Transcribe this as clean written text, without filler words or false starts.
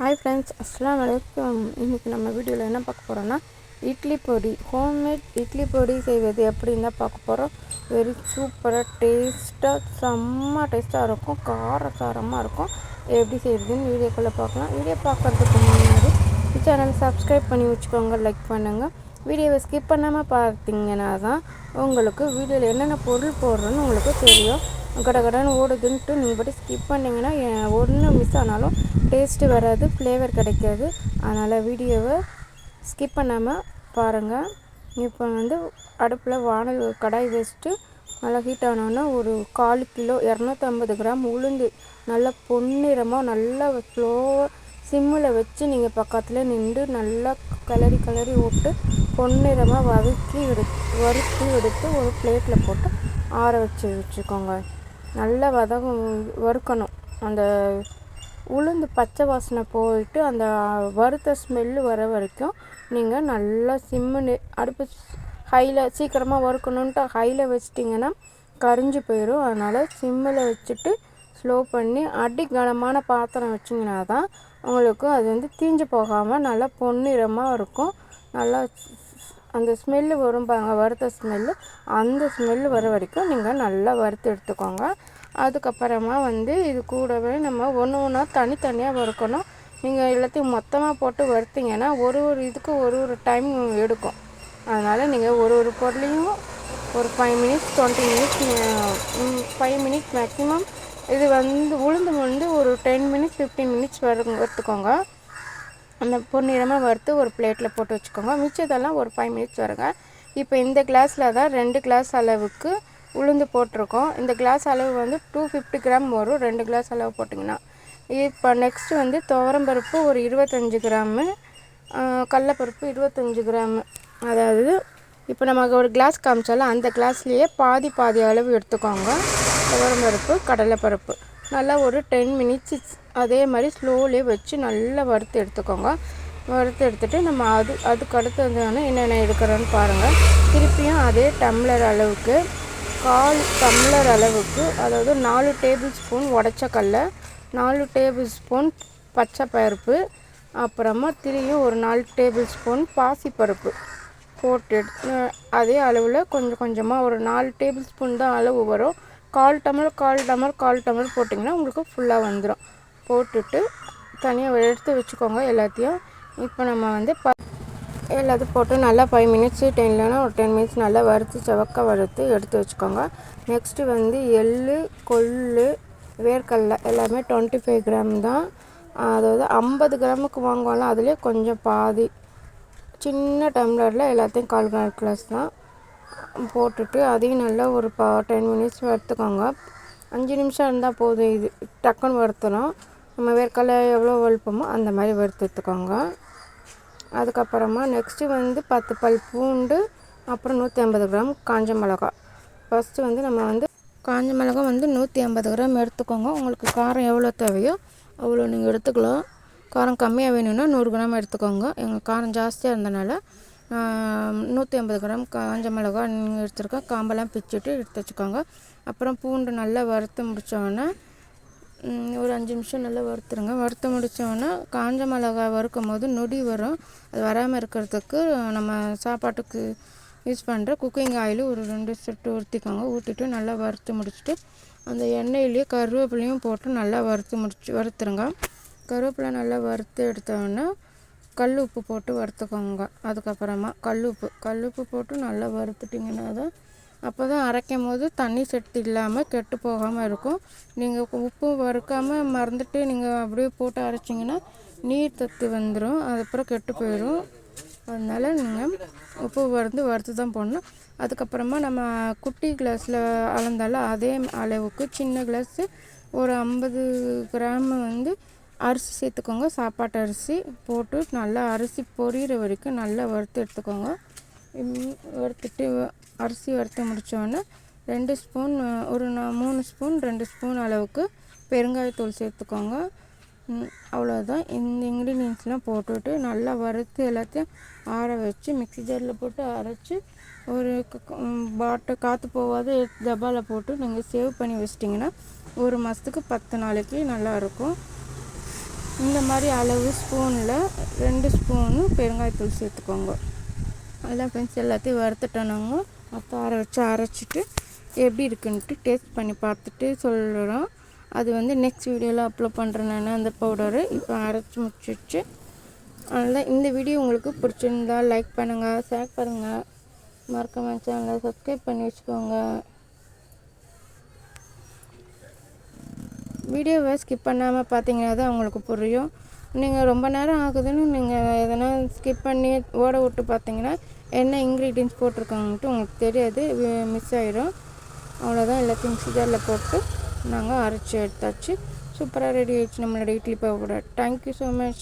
Hi friends, அஸ்ஸலாமு அலைக்கும். இன்றைக்கி நம்ம வீடியோவில் என்ன பார்க்க போகிறோன்னா இட்லி பொடி, ஹோம்மேட் இட்லி பொடி செய்வது எப்படின்னு தான் பார்க்க போகிறோம். வெரி சூப்பராக டேஸ்ட்டாக செம்ம டேஸ்ட்டாக இருக்கும், காரசாரமாக இருக்கும். எப்படி செய்கிறதுன்னு வீடியோக்குள்ளே பார்க்கலாம். வீடியோ பார்க்குறதுக்கு முன்னாடி சேனல் சப்ஸ்கிரைப் பண்ணி வச்சுக்கோங்க, லைக் பண்ணுங்கள். வீடியோவை ஸ்கிப் பண்ணாமல் பார்த்தீங்கன்னா தான் உங்களுக்கு வீடியோவில் என்னென்ன பொருள் போடுறோன்னு உங்களுக்கு தெரியும். கடகடன்னு ஓடுதுன்ட்டு நீங்கள் பற்றி ஸ்கிப் பண்ணிங்கன்னா ஒன்று மிஸ் ஆனாலும் டேஸ்ட்டு வராது, ஃப்ளேவர் கிடைக்காது. அதனால் வீடியோவை ஸ்கிப் பண்ணாமல் பாருங்கள். இப்போ அடுப்பில் வானல் கடாய் வச்சுட்டு நல்லா ஹீட் ஆனோன்னா ஒரு 1/4 கிலோ 250 கிராம் உளுந்து நல்லா பொன்னிறமாக நல்லா சிம்மில் வச்சு நீங்கள் பக்கத்தில் நின்று நல்லா கிளறி விட்டு பொன்னிறமாக வறுத்து எடுத்து ஒரு பிளேட்டில் போட்டு ஆற வச்சுக்கோங்க. நல்லா வறுக்கணும். அந்த உளுந்து பச்சை வாசனை போயிட்டு அந்த வறுத்த ஸ்மெல்லு வர வரைக்கும் நீங்கள் நல்லா அடுப்பு ஹையில் சீக்கிரமாக வறுக்கணுன்ட்டு ஹையில் வச்சிட்டிங்கன்னா கரிஞ்சு போயிடும். அதனால் சிம்மில் வச்சுட்டு ஸ்லோ பண்ணி கனமான பாத்திரம் வச்சிங்கன்னா தான் உங்களுக்கு அது தீஞ்சு போகாமல் நல்லா பொன்னிறமாக இருக்கும். நல்லா அந்த ஸ்மெல்லு வரும் பாருங்க, வறுத்த ஸ்மெல்லு, அந்த ஸ்மெல்லு வர வரைக்கும் நீங்கள் நல்லா வறுத்து எடுத்துக்கோங்க. அதுக்கப்புறமா இது கூடவே நம்ம ஒன்றா தனித்தனியாக வறுக்கணும். நீங்கள் எல்லாத்தையும் மொத்தமாக போட்டு வறுத்திங்கன்னா ஒரு இதுக்கு ஒரு டைம் எடுக்கும். அதனால் நீங்கள் ஒரு பொருளையும் ஒரு 5 மினிட்ஸ் 20 மினிட்ஸ் 5 மினிட்ஸ் மேக்ஸிமம். இது உளுந்து ஒரு 10 மினிட்ஸ் 15 மினிட்ஸ் வறுத்துக்கோங்க. அந்த பொன்னிறமாக வறுத்து ஒரு பிளேட்டில் போட்டு வச்சுக்கோங்க. மிச்சதெல்லாம் ஒரு 5 மினிட்ஸ் வருங்க. இப்போ இந்த கிளாஸில் தான் 2 கிளாஸ் அளவுக்கு உளுந்து போட்டிருக்கோம். இந்த கிளாஸ் அளவு 250 கிராம் வரும், 2 கிளாஸ் அளவு போட்டிங்கன்னா. இப்போ நெக்ஸ்ட்டு துவரம்பருப்பு ஒரு 25 கிராமு, கடலப்பருப்பு 25 கிராமு. அதாவது இப்போ நமக்கு ஒரு கிளாஸ் காமிச்சாலும் அந்த கிளாஸ்லேயே பாதி அளவு எடுத்துக்கோங்க. துவரம்பருப்பு, கடலைப்பருப்பு நல்லா ஒரு 10 மினிட்ஸ் அதே மாதிரி ஸ்லோலியே வச்சு நல்லா வறுத்து எடுத்துக்கோங்க. வறுத்து எடுத்துகிட்டு நம்ம அதுக்கு அடுத்தது என்னென்ன எடுக்கிறோன்னு பாருங்கள். திருப்பியும் அதே டம்ளர் அளவுக்கு 1/4 டம்ளர் அளவுக்கு, அதாவது 4 டேபிள் ஸ்பூன் உடச்ச கடல, 4 டேபிள் ஸ்பூன் பச்சை பருப்பு, அப்புறமா திரும்பியும் ஒரு 4 டேபிள் ஸ்பூன் பாசிப்பருப்பு போட்டு அதே அளவில் கொஞ்சமாக ஒரு 4 டேபிள் ஸ்பூன் தான் அளவு வரும். 1/4 டம்ளர் போட்டிங்கன்னா உங்களுக்கு ஃபுல்லாக வந்துடும். போட்டுட்டு தனியாக எடுத்து வச்சுக்கோங்க எல்லாத்தையும். இப்போ நம்ம எல்லாத்தையும் போட்டு நல்லா 5 மினிட்ஸு 10 இல்லைன்னா ஒரு 10 மினிட்ஸ் நல்லா வறுத்து எடுத்து வச்சுக்கோங்க. நெக்ஸ்ட்டு எள்ளு, கொள்ளு, வேர்க்கடலை எல்லாமே 25 கிராம் தான். அதாவது 50 கிராமுக்கு வாங்குவோம்ல, அதுலேயே கொஞ்சம் பாதி சின்ன டம்ளரில் எல்லாத்தையும் 1/4 கிளாஸ் தான் போட்டுட்டு அதையும் நல்லா ஒரு 10 மினிட்ஸ் வறுத்துக்கோங்க. 5 நிமிஷம் இருந்தால் போதும். இது டக்குன்னு வறுத்தணும். நம்ம வேர்க்கடலை எவ்வளோ வறுப்போமோ அந்த மாதிரி வறுத்து எடுத்துக்கோங்க. அதுக்கப்புறமா நெக்ஸ்ட்டு 10 பல் பூண்டு, அப்புறம் 150 கிராம் காஞ்ச மிளகா. ஃபஸ்ட்டு நம்ம காஞ்ச மிளகா 150 கிராம் எடுத்துக்கோங்க. உங்களுக்கு காரம் எவ்வளோ தேவையோ அவ்வளோ நீங்கள் எடுத்துக்கலாம். காரம் கம்மியாக வேணும்னா 100 கிராம் எடுத்துக்கோங்க. எங்கள் காரம் ஜாஸ்தியாக இருந்தனால 150 கிராம் காஞ்ச மிளகா நீங்கள் எடுத்துருக்கோம். காம்பெல்லாம் பிச்சுட்டு எடுத்து வச்சுக்கோங்க. அப்புறம் பூண்டு நல்லா வறுத்து முடித்தோடனே ஒரு 5 நிமிஷம் நல்லா வறுத்து முடித்தோடனே காஞ்ச மிளகா வறுக்கும் போது நொடி வரும். அது வராமல் இருக்கிறதுக்கு நம்ம சாப்பாட்டுக்கு யூஸ் பண்ணுற குக்கிங் ஆயில் ஒரு 2 சொட்டு ஊற்றிட்டு நல்லா வறுத்து முடிச்சுட்டு அந்த எண்ணெயிலேயே கருவேப்பிலையும் போட்டு நல்லா வறுத்துருங்க. கருவேப்பிலை நல்லா வறுத்து எடுத்தோடனே கல் உப்பு போட்டு வறுத்துக்கோங்க. அதுக்கப்புறமா கல் உப்பு போட்டு நல்லா வறுத்துட்டிங்கன்னா தான் அப்போ தான் அரைக்கும் போது தண்ணி சத்து இல்லாமல் கெட்டு போகாமல் இருக்கும். நீங்கள் உப்பு வறுக்காமல் மறந்துட்டு நீங்கள் அப்படியே போட்டு அரைச்சிங்கன்னா நீர் சத்து வந்துடும், அதுக்கப்புறம் கெட்டு போயிடும். அதனால் நீங்கள் உப்பு வறுத்து தான் போடணும். அதுக்கப்புறமா நம்ம குட்டி கிளாஸில் அளந்தாலும் அதே அளவுக்கு சின்ன கிளாஸு ஒரு 50 கிராம் அரிசி சேர்த்துக்கோங்க. சாப்பாட்டு அரிசி போட்டு நல்லா அரிசி பொரியிற வரைக்கும் நல்லா வறுத்து எடுத்துக்கோங்க. வறுத்துட்டு அரிசி வறுத்து முடித்தோடனே 2 ஸ்பூன் ஒரு 3 ஸ்பூன் 2 ஸ்பூன் அளவுக்கு பெருங்காயத்தூள் சேர்த்துக்கோங்க. அவ்வளோதான். இந்த இன்க்ரீடியன்ஸ்லாம் போட்டுவிட்டு நல்லா வறுத்து எல்லாத்தையும் ஆற வச்சு மிக்ஸி ஜாரில் போட்டு அரைச்சி ஒரு காற்று போகாத டப்பாவில் போட்டு நீங்கள் சேவ் பண்ணி வச்சிட்டிங்கன்னா ஒரு மாதத்துக்கு 10 நாளைக்கு நல்லாயிருக்கும். இந்த மாதிரி அளவு ஸ்பூனில் 2 ஸ்பூனு பெருங்காயத்தூள் சேர்த்துக்கோங்க. அதான் ஃப்ரெண்ட்ஸ் எல்லாத்தையும் வறுத்துட்டோம். நாங்கள் மற்ற அரைச்சிட்டு எப்படி இருக்குன்ட்டு டேஸ்ட் பண்ணி பார்த்துட்டு சொல்கிறோம். அது வந்து நெக்ஸ்ட் வீடியோவில் அப்லோட் பண்ணுறேன் நான் அந்த பவுடரு. இப்போ அரைச்சி முடிச்சிடுச்சு. அதனால் இந்த வீடியோ உங்களுக்கு பிடிச்சிருந்தா லைக் பண்ணுங்கள், ஷேர் பண்ணுங்கள், மறக்காம சேனலை சப்ஸ்கிரைப் பண்ணி வச்சுக்கோங்க. வீடியோவை ஸ்கிப் பண்ணாமல் பார்த்தீங்கன்னா தான் உங்களுக்கு புரியும். நீங்கள் ரொம்ப நேரம் ஆகுதுன்னு நீங்கள் எதனா ஸ்கிப் பண்ணி ஓட விட்டு பார்த்தீங்கன்னா என்ன இன்க்ரீடியன்ஸ் போட்டிருக்காங்கன்ட்டு உங்களுக்கு தெரியாது, மிஸ் ஆகிடும். அவ்வளோதான். எல்லாத்தையும் மிக்ஸியில் போட்டு நாங்கள் அரைச்சி எடுத்தாச்சு. சூப்பராக ரெடி ஆகிடுச்சு நம்மளோட idli powder. Thank you so much.